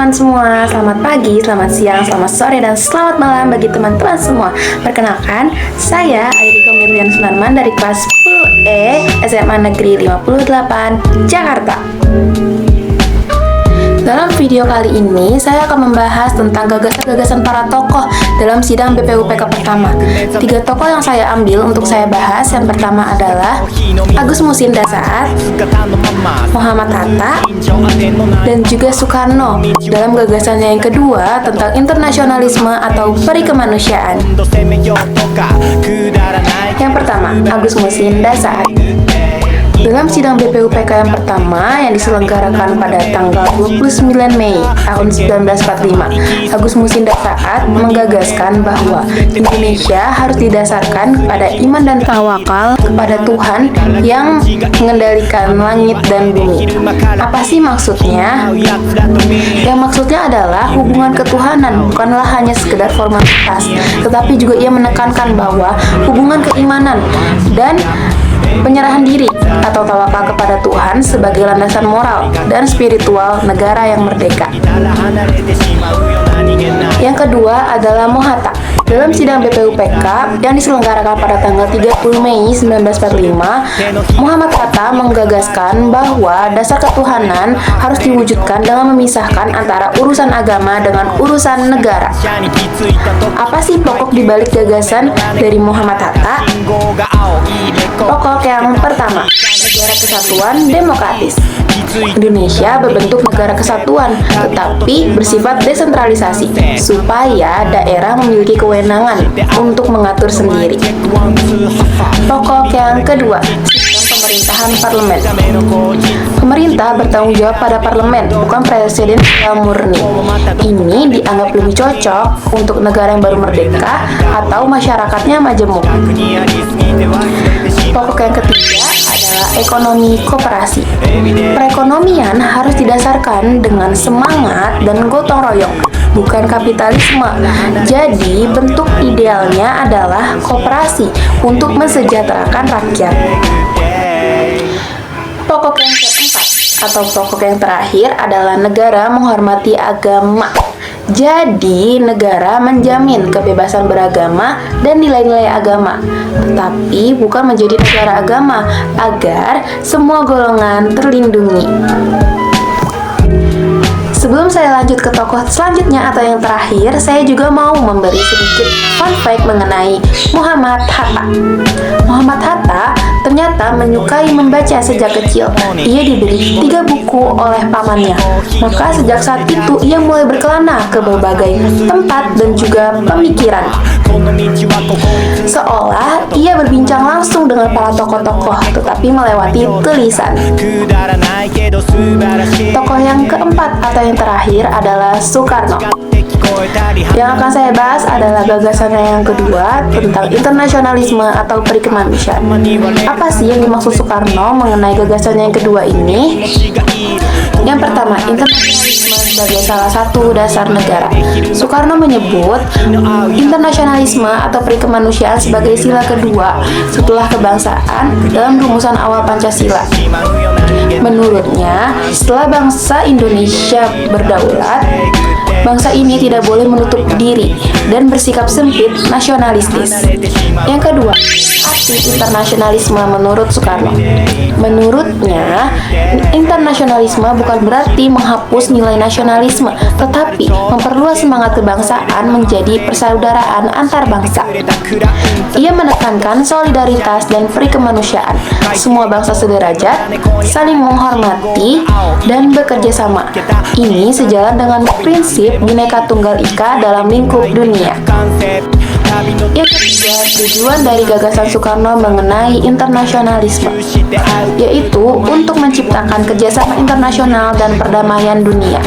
teman-teman semua, selamat pagi, selamat siang, selamat sore, dan selamat malam bagi teman-teman semua. Perkenalkan, saya Airiko Mirlian Sunarman dari kelas 10E SMA Negeri 58, Jakarta. Dalam video kali ini, saya akan membahas tentang gagasan-gagasan para tokoh dalam sidang BPUPK pertama. 3 tokoh yang saya ambil untuk saya bahas, yang pertama adalah Agus Musinda Saat, Muhammad Hatta, dan juga Soekarno dalam gagasannya yang kedua tentang internasionalisme atau peri kemanusiaan. Yang pertama, Agus Musinda Saat. Dalam sidang BPUPK yang pertama yang diselenggarakan pada tanggal 29 Mei tahun 1945, Agus Musinda Saat menggagaskan bahwa Indonesia harus didasarkan pada iman dan tawakal kepada Tuhan yang mengendalikan langit dan bumi. Apa sih maksudnya? Yang maksudnya adalah hubungan ketuhanan bukanlah hanya sekedar formalitas, tetapi juga ia menekankan bahwa hubungan keimanan dan penyerahan diri atau tawakal kepada Tuhan sebagai landasan moral dan spiritual negara yang merdeka. Yang kedua adalah Mohatta. Dalam sidang BPUPK yang diselenggarakan pada tanggal 30 Mei 1945, Muhammad Hatta menggagaskan bahwa dasar ketuhanan harus diwujudkan dengan memisahkan antara urusan agama dengan urusan negara. Apa sih pokok dibalik gagasan dari Muhammad Hatta? Pokok yang pertama, negara kesatuan demokratis. Indonesia berbentuk negara kesatuan, tetapi bersifat desentralisasi, supaya daerah memiliki kewenangan untuk mengatur sendiri. Pokok yang kedua, sistem pemerintahan parlemen. Pemerintah bertanggung jawab pada parlemen, bukan presiden yang murni. Ini dianggap lebih cocok untuk negara yang baru merdeka atau masyarakatnya majemuk. Pokok yang ketiga adalah ekonomi koperasi. Perekonomian harus didasarkan dengan semangat dan gotong royong, bukan kapitalisme. Jadi, bentuk idealnya adalah koperasi untuk mensejahterakan rakyat. Pokok yang keempat atau pokok yang terakhir adalah negara menghormati agama. Jadi, negara menjamin kebebasan beragama dan nilai-nilai agama, tetapi bukan menjadi negara agama agar semua golongan terlindungi. Sebelum saya lanjut ke tokoh selanjutnya atau yang terakhir, saya juga mau memberi sedikit fun fact mengenai Muhammad Hatta. Muhammad Hatta ternyata menyukai membaca sejak kecil. Ia diberi 3 buku oleh pamannya. Maka sejak saat itu ia mulai berkelana ke berbagai tempat dan juga pemikiran. Seolah ia berbincang langsung dengan para tokoh-tokoh, tetapi melewati tulisan. Tokoh yang keempat atau yang terakhir adalah Soekarno. Yang akan saya bahas adalah gagasannya yang kedua tentang internasionalisme atau peri kemanusiaan. Apa sih yang dimaksud Soekarno mengenai gagasannya yang kedua ini? Yang pertama, internasionalisme sebagai salah satu dasar negara. Soekarno menyebut internasionalisme atau peri kemanusiaan sebagai sila kedua setelah kebangsaan dalam rumusan awal Pancasila. Menurutnya, setelah bangsa Indonesia berdaulat, bangsa ini tidak boleh menutup diri dan bersikap sempit nasionalistis. Yang kedua, arti internasionalisme menurut Soekarno. Menurutnya, internasionalisme bukan berarti menghapus nilai nasionalisme, tetapi memperluas semangat kebangsaan menjadi persaudaraan antar bangsa. Ia menekankan solidaritas dan peri kemanusiaan. Semua bangsa sederajat, saling menghormati, dan bekerja sama. Ini sejalan dengan prinsip Bhinneka Tunggal Ika dalam lingkup dunia. Yang ketiga, tujuan dari gagasan Soekarno mengenai internasionalisme, yaitu untuk menciptakan kerjasama internasional dan perdamaian dunia.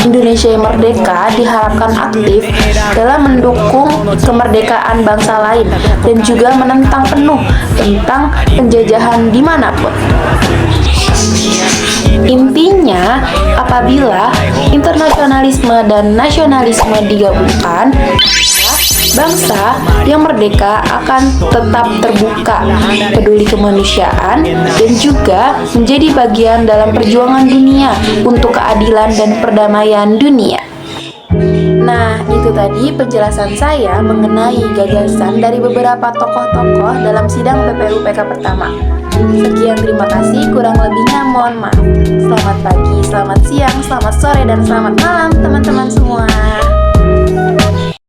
Indonesia yang merdeka diharapkan aktif dalam mendukung kemerdekaan bangsa lain dan juga menentang penuh tentang penjajahan dimanapun. Intinya, apabila internasionalisme dan nasionalisme digabungkan, Bangsa yang merdeka akan tetap terbuka, peduli kemanusiaan, dan juga menjadi bagian dalam perjuangan dunia untuk keadilan dan perdamaian dunia. Nah, itu tadi penjelasan saya mengenai gagasan dari beberapa tokoh-tokoh dalam sidang PPUPK pertama. Sekian, terima kasih, kurang lebihnya mohon maaf. Selamat pagi, selamat siang, selamat sore, dan selamat malam teman-teman semua.